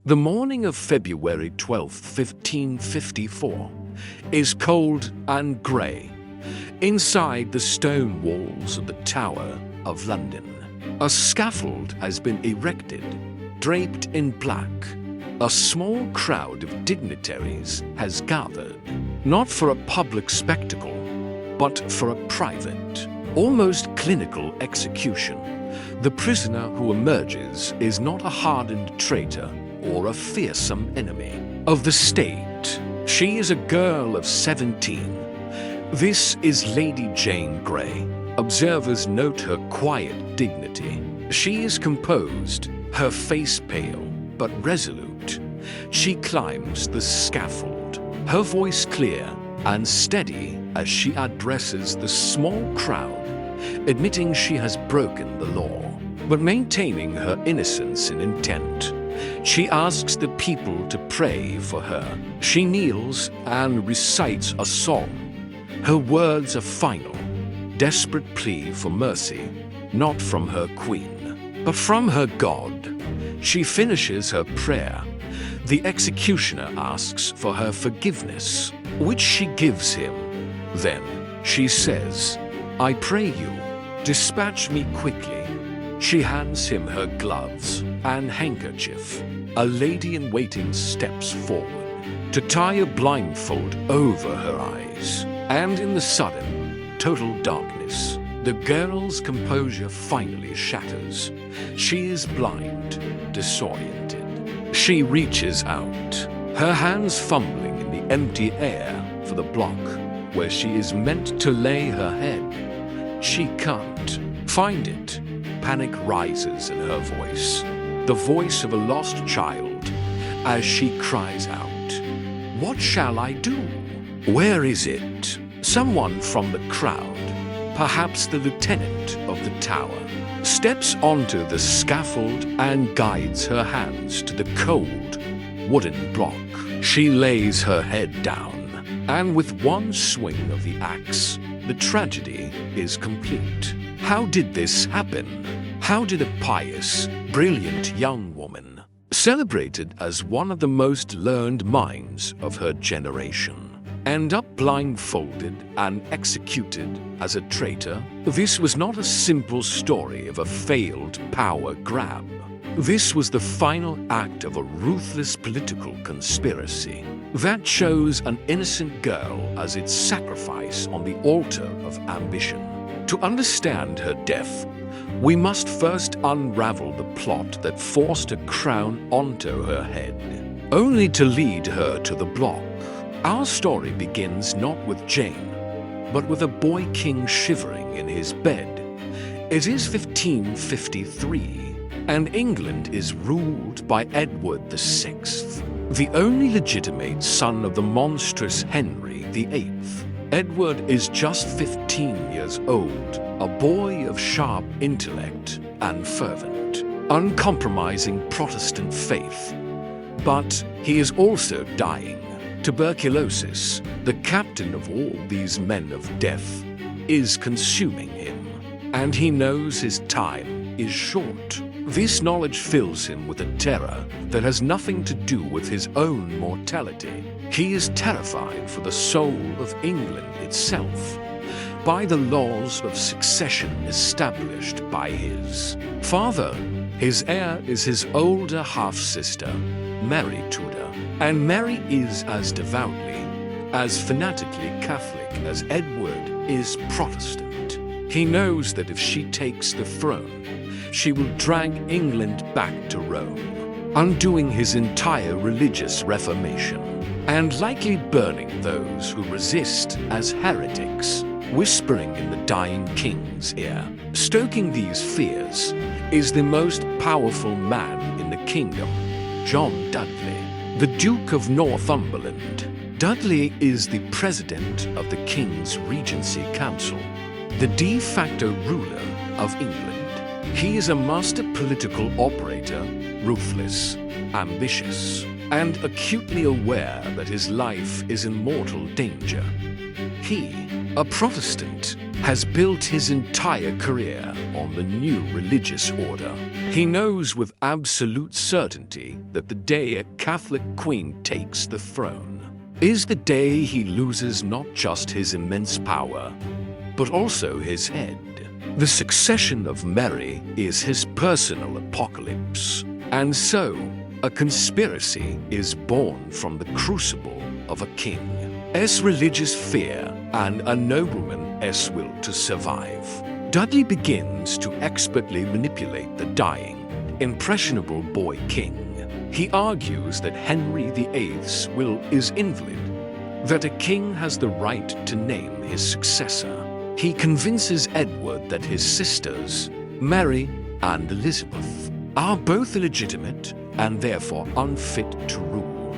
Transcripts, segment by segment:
The morning of February 12, 1554, is cold and grey. Inside the stone walls of the Tower of London, a scaffold has been erected, draped in black. A small crowd of dignitaries has gathered, not for a public spectacle, but for a private, almost clinical execution. The prisoner who emerges is not a hardened traitor or a fearsome enemy of the state. She is a girl of 17. This is Lady Jane Grey. Observers note her quiet dignity. She is composed, her face pale but resolute. She climbs the scaffold, her voice clear and steady as she addresses the small crowd, admitting she has broken the law, but maintaining her innocence in intent. She asks the people to pray for her. She kneels and recites a song. Her words are final, desperate plea for mercy, not from her queen, but from her God. She finishes her prayer. The executioner asks for her forgiveness, which she gives him. Then she says, "I pray you, dispatch me quickly." She hands him her gloves and handkerchief. A lady-in-waiting steps forward to tie a blindfold over her eyes. And in the sudden, total darkness, the girl's composure finally shatters. She is blind, disoriented. She reaches out, her hands fumbling in the empty air for the block where she is meant to lay her head. She can't find it. Panic rises in her voice, the voice of a lost child, as she cries out, "What shall I do? Where is it?" Someone from the crowd, perhaps the lieutenant of the tower, steps onto the scaffold and guides her hands to the cold wooden block. She lays her head down, and with one swing of the axe, the tragedy is complete. How did this happen? How did a pious, brilliant young woman, celebrated as one of the most learned minds of her generation, end up blindfolded and executed as a traitor? This was not a simple story of a failed power grab. This was the final act of a ruthless political conspiracy that chose an innocent girl as its sacrifice on the altar of ambition. To understand her death, we must first unravel the plot that forced a crown onto her head, only to lead her to the block. Our story begins not with Jane, but with a boy king shivering in his bed. It is 1553, and England is ruled by Edward VI, the only legitimate son of the monstrous Henry VIII. Edward is just 15 years old, a boy of sharp intellect and fervent, uncompromising Protestant faith. But he is also dying. Tuberculosis, the captain of all these men of death, is consuming him, and he knows his time is short. This knowledge fills him with a terror that has nothing to do with his own mortality. He is terrified for the soul of England itself, by the laws of succession established by his father. His heir is his older half-sister, Mary Tudor, and Mary is as devoutly, as fanatically Catholic as Edward is Protestant. He knows that if she takes the throne, she will drag England back to Rome, undoing his entire religious reformation, and likely burning those who resist as heretics, whispering in the dying king's ear. Stoking these fears is the most powerful man in the kingdom, John Dudley, the Duke of Northumberland. Dudley is the president of the King's Regency Council, the de facto ruler of England. He is a master political operator, ruthless, ambitious, and acutely aware that his life is in mortal danger. He, a Protestant, has built his entire career on the new religious order. He knows with absolute certainty that the day a Catholic queen takes the throne is the day he loses not just his immense power, but also his head. The succession of Mary is his personal apocalypse, and so a conspiracy is born from the crucible of a king's religious fear and a nobleman's will to survive. Dudley begins to expertly manipulate the dying, impressionable boy king. He argues that Henry VIII's will is invalid, that a king has the right to name his successor. He convinces Edward that his sisters, Mary and Elizabeth, are both illegitimate and therefore unfit to rule.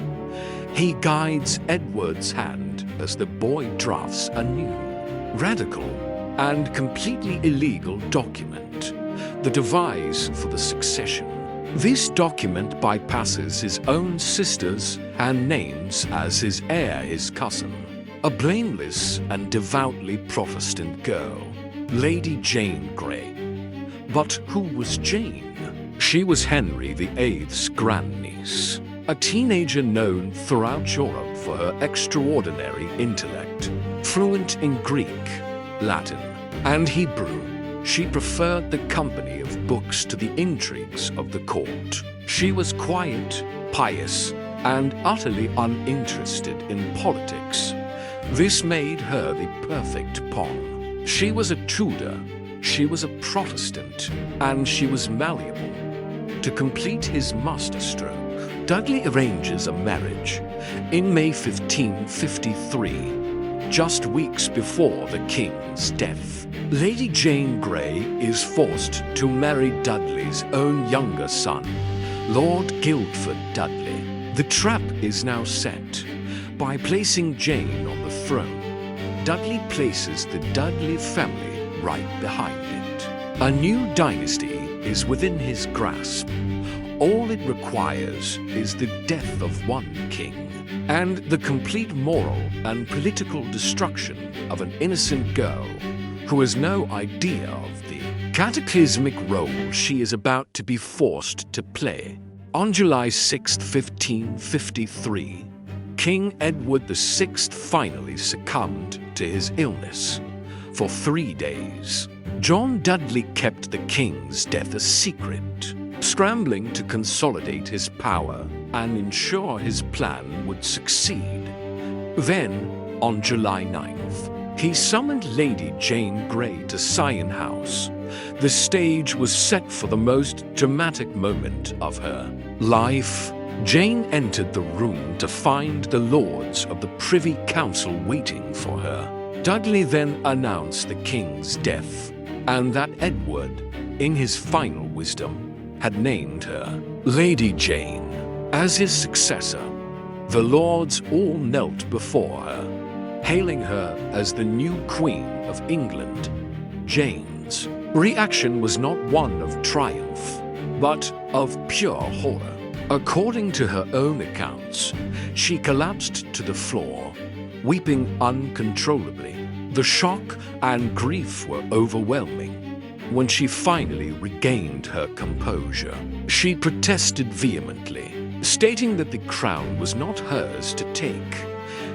He guides Edward's hand as the boy drafts a new, radical, and completely illegal document, the Devise for the succession. This document bypasses his own sisters and names as his heir his cousin, a blameless and devoutly Protestant girl, Lady Jane Grey. But who was Jane? She was Henry VIII's grandniece, a teenager known throughout Europe for her extraordinary intellect. Fluent in Greek, Latin, and Hebrew, she preferred the company of books to the intrigues of the court. She was quiet, pious, and utterly uninterested in politics. This made her the perfect pawn. She was a Tudor, she was a Protestant, and she was malleable. To complete his masterstroke, Dudley arranges a marriage in May 1553, just weeks before the king's death. Lady Jane Grey is forced to marry Dudley's own younger son, Lord Guildford Dudley. The trap is now set. By placing Jane on the throne, Dudley places the Dudley family right behind it. A new dynasty is within his grasp. All it requires is the death of one king and the complete moral and political destruction of an innocent girl who has no idea of the cataclysmic role she is about to be forced to play. On July 6, 1553, King Edward VI finally succumbed to his illness. For 3 days, John Dudley kept the king's death a secret, scrambling to consolidate his power and ensure his plan would succeed. Then, on July 9th, he summoned Lady Jane Grey to Sion House. The stage was set for the most dramatic moment of her life. Jane entered the room to find the lords of the Privy Council waiting for her. Dudley then announced the king's death, and that Edward, in his final wisdom, had named her Lady Jane as his successor. The lords all knelt before her, hailing her as the new Queen of England. Jane's reaction was not one of triumph, but of pure horror. According to her own accounts, she collapsed to the floor, weeping uncontrollably. The shock and grief were overwhelming. When she finally regained her composure, she protested vehemently, stating that the crown was not hers to take.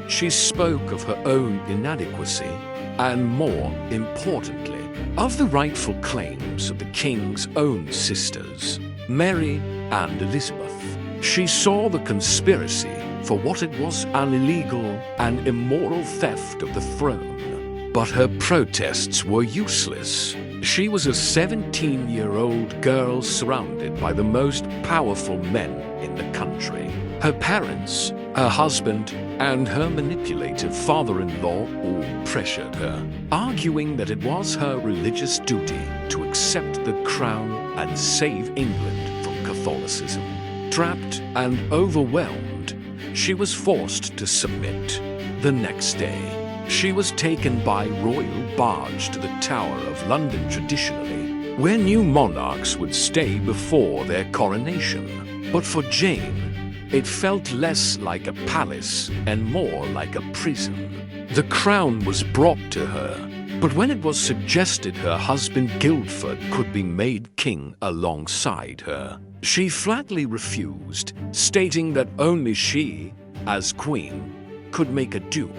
She spoke of her own inadequacy and, more importantly, of the rightful claims of the king's own sisters, Mary and Elizabeth. She saw the conspiracy for what it was, an illegal and immoral theft of the throne. But her protests were useless. She was a 17-year-old girl surrounded by the most powerful men in the country. Her parents, her husband, and her manipulative father-in-law all pressured her, arguing that it was her religious duty to accept the crown and save England from Catholicism. Trapped and overwhelmed, she was forced to submit. The next day, she was taken by royal barge to the Tower of London traditionally, where new monarchs would stay before their coronation. But for Jane, it felt less like a palace and more like a prison. The crown was brought to her But when it was suggested her husband Guildford could be made king alongside her, she flatly refused, stating that only she, as queen, could make a duke,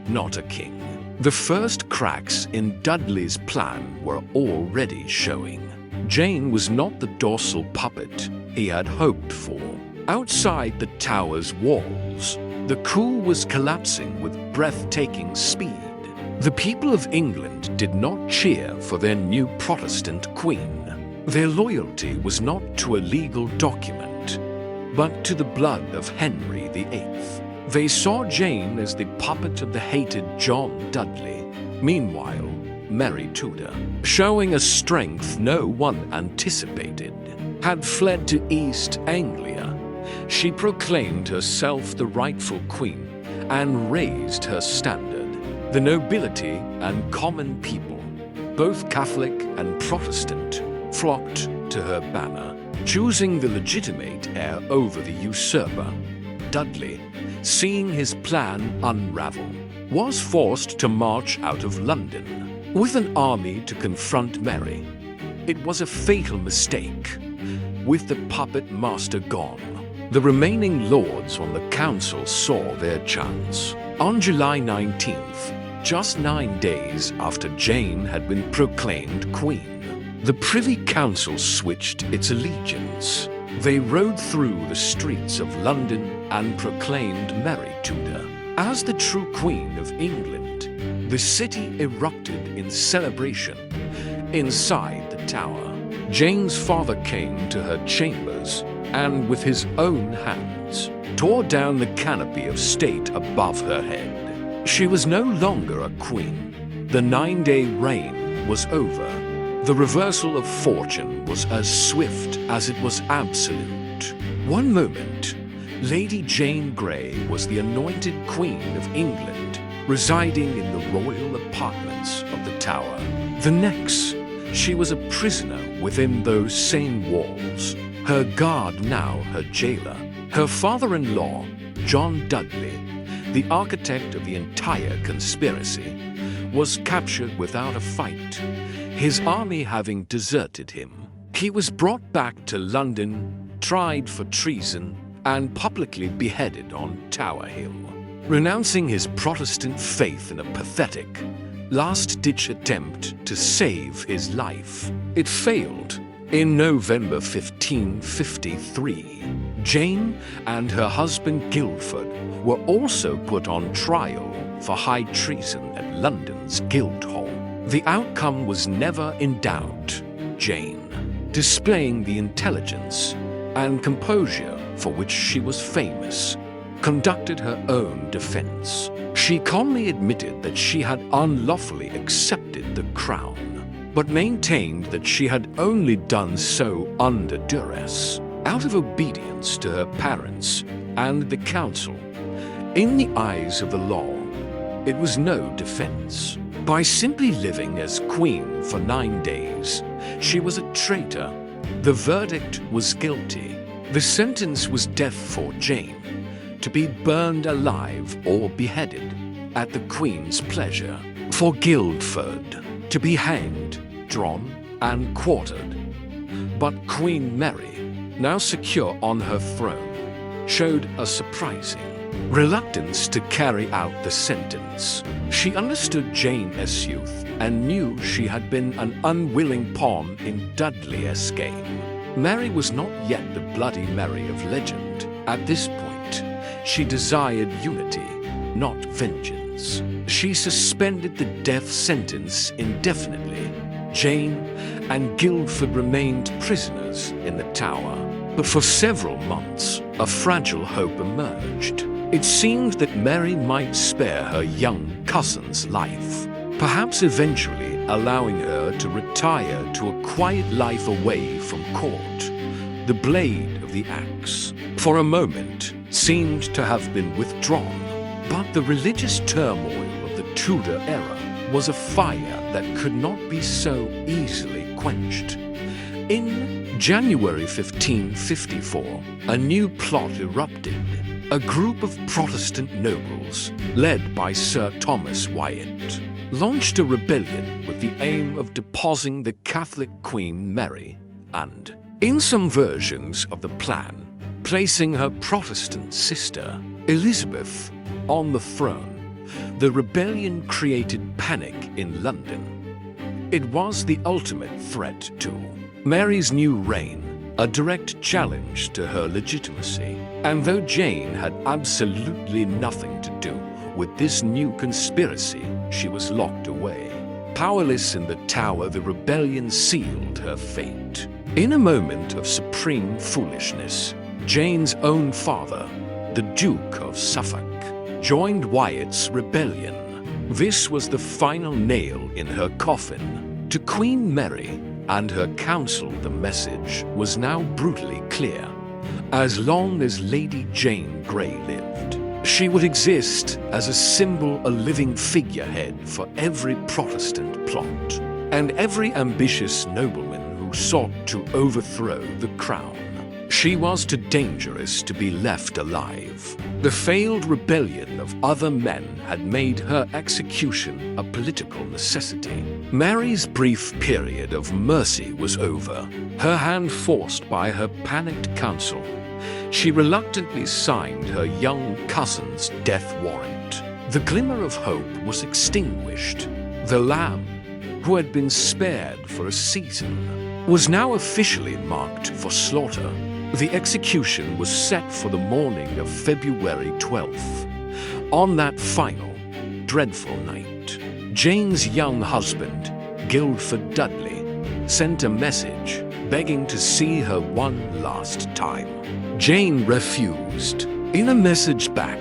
not a king. The first cracks in Dudley's plan were already showing. Jane was not the docile puppet he had hoped for. Outside the tower's walls, the coup was collapsing with breathtaking speed. The people of England did not cheer for their new Protestant queen. Their loyalty was not to a legal document, but to the blood of Henry VIII. They saw Jane as the puppet of the hated John Dudley. Meanwhile, Mary Tudor, showing a strength no one anticipated, had fled to East Anglia. She proclaimed herself the rightful queen and raised her standard. The nobility and common people, both Catholic and Protestant, flocked to her banner, choosing the legitimate heir over the usurper. Dudley, seeing his plan unravel, was forced to march out of London with an army to confront Mary. It was a fatal mistake. With the puppet master gone, the remaining lords on the council saw their chance. On July 19th, just 9 days after Jane had been proclaimed queen, the Privy Council switched its allegiance. They rode through the streets of London and proclaimed Mary Tudor as the true Queen of England. The city erupted in celebration. Inside the tower, Jane's father came to her chambers and with his own hands tore down the canopy of state above her head. She was no longer a queen. The 9-day reign was over. The reversal of fortune was as swift as it was absolute. One moment, Lady Jane Grey was the anointed Queen of England, residing in the royal apartments of the Tower. The next, she was a prisoner within those same walls, her guard now her jailer. Her father-in-law, John Dudley, the architect of the entire conspiracy, was captured without a fight, his army having deserted him. He was brought back to London, tried for treason, and publicly beheaded on Tower Hill, renouncing his Protestant faith in a pathetic, last-ditch attempt to save his life. It failed. In November 1553, Jane and her husband Guildford were also put on trial for high treason at London's Guildhall. The outcome was never in doubt. Jane, displaying the intelligence and composure for which she was famous, conducted her own defense. She calmly admitted that she had unlawfully accepted the crown, but maintained that she had only done so under duress, out of obedience to her parents and the council. In the eyes of the law, it was no defense. By simply living as queen for 9 days, she was a traitor. The verdict was guilty. The sentence was death for Jane, to be burned alive or beheaded at the Queen's pleasure. For Guildford, to be hanged, drawn, and quartered. But Queen Mary, now secure on her throne, showed a surprising reluctance to carry out the sentence. She understood Jane as youth and knew she had been an unwilling pawn in Dudley's game. Mary was not yet the Bloody Mary of legend. At this point, she desired unity, not vengeance. She suspended the death sentence indefinitely. Jane and Guildford remained prisoners in the Tower. But for several months, a fragile hope emerged. It seemed that Mary might spare her young cousin's life, perhaps eventually allowing her to retire to a quiet life away from court. The blade of the axe, for a moment, seemed to have been withdrawn, but the religious turmoil of the Tudor era was a fire that could not be so easily quenched. In January 1554, a new plot erupted. A group of Protestant nobles, led by Sir Thomas Wyatt, launched a rebellion with the aim of deposing the Catholic Queen Mary and, in some versions of the plan, placing her Protestant sister, Elizabeth, on the throne. The rebellion created panic in London. It was the ultimate threat to Mary's new reign, a direct challenge to her legitimacy. And though Jane had absolutely nothing to do with this new conspiracy, she was locked away. Powerless in the Tower, the rebellion sealed her fate. In a moment of supreme foolishness, Jane's own father, the Duke of Suffolk, joined Wyatt's rebellion. This was the final nail in her coffin. To Queen Mary and her council, the message was now brutally clear. As long as Lady Jane Grey lived, she would exist as a symbol, a living figurehead for every Protestant plot and every ambitious nobleman who sought to overthrow the crown. She was too dangerous to be left alive. The failed rebellion of other men had made her execution a political necessity. Mary's brief period of mercy was over, her hand forced by her panicked council. She reluctantly signed her young cousin's death warrant. The glimmer of hope was extinguished. The lamb, who had been spared for a season, was now officially marked for slaughter. The execution was set for the morning of February 12th. On that final, dreadful night, Jane's young husband, Guildford Dudley, sent a message begging to see her one last time. Jane refused. In a message back,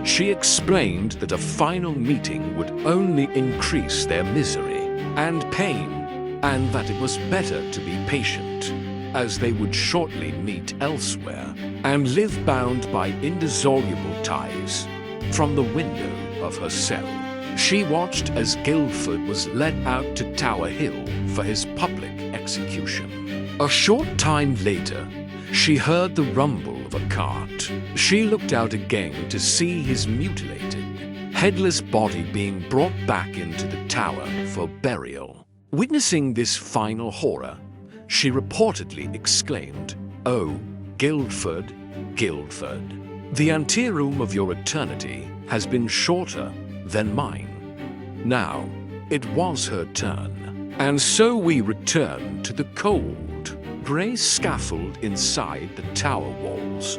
she explained that a final meeting would only increase their misery and pain, and that it was better to be patient, as they would shortly meet elsewhere and live bound by indissoluble ties. From the window of her cell, she watched as Guildford was led out to Tower Hill for his public execution. A short time later, she heard the rumble of a cart. She looked out again to see his mutilated, headless body being brought back into the tower for burial. Witnessing this final horror, she reportedly exclaimed, "Oh, Guildford, Guildford, the anteroom of your eternity has been shorter than mine." Now, it was her turn, and so we return to the cold, grey scaffold inside the tower walls.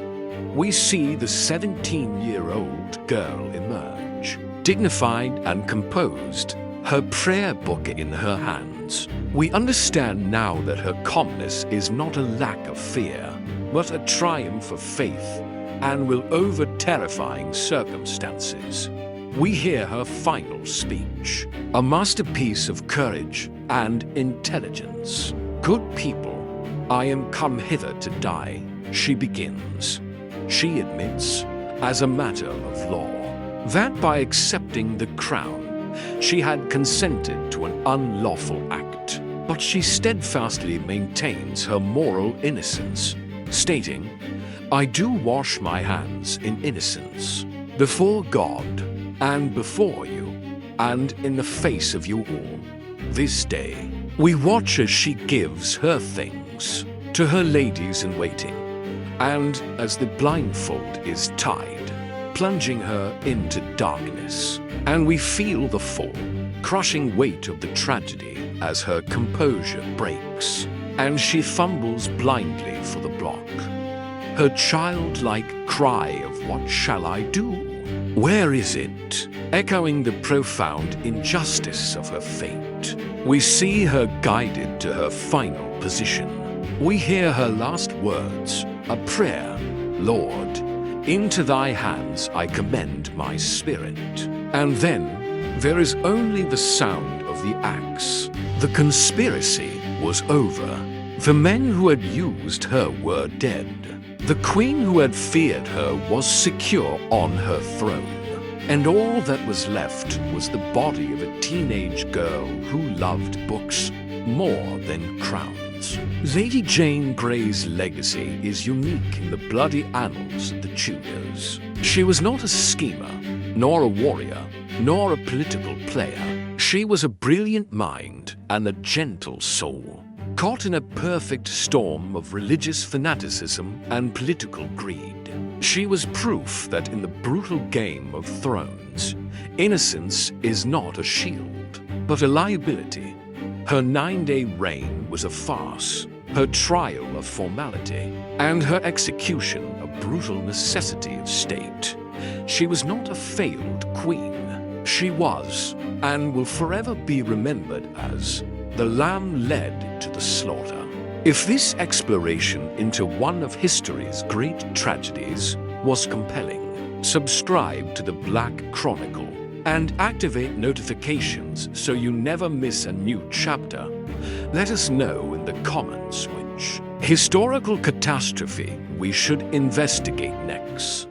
We see the 17-year-old girl emerge, dignified and composed, her prayer book in her hands. We understand now that her calmness is not a lack of fear, but a triumph of faith, and will over terrifying circumstances. We hear her final speech, a masterpiece of courage and intelligence. "Good people, I am come hither to die," she begins. She admits, as a matter of law, that by accepting the crown, she had consented to an unlawful act, but she steadfastly maintains her moral innocence, stating, "I do wash my hands in innocence, before God, and before you, and in the face of you all. This day, we watch as she gives her things to her ladies-in-waiting, and as the blindfold is tied, plunging her into darkness, and we feel the full, crushing weight of the tragedy as her composure breaks, and she fumbles blindly for the block. Her childlike cry of 'What shall I do? Where is it?' echoing the profound injustice of her fate. We see her guided to her final position. We hear her last words, a prayer, 'Lord, into thy hands I commend my spirit.' And then there is only the sound of the axe. The conspiracy was over. The men who had used her were dead. The queen who had feared her was secure on her throne, and all that was left was the body of a teenage girl who loved books more than crowns. Lady Jane Grey's legacy is unique in the bloody annals of the Tudors. She was not a schemer, nor a warrior, nor a political player. She was a brilliant mind and a gentle soul, caught in a perfect storm of religious fanaticism and political greed. She was proof that in the brutal game of thrones, innocence is not a shield, but a liability. Her 9-day reign was a farce, her trial a formality, and her execution a brutal necessity of state. She was not a failed queen. She was, and will forever be remembered as, the lamb led to the slaughter. If this exploration into one of history's great tragedies was compelling, subscribe to the Black Chronicle and activate notifications so you never miss a new chapter. Let us know in the comments which historical catastrophe we should investigate next.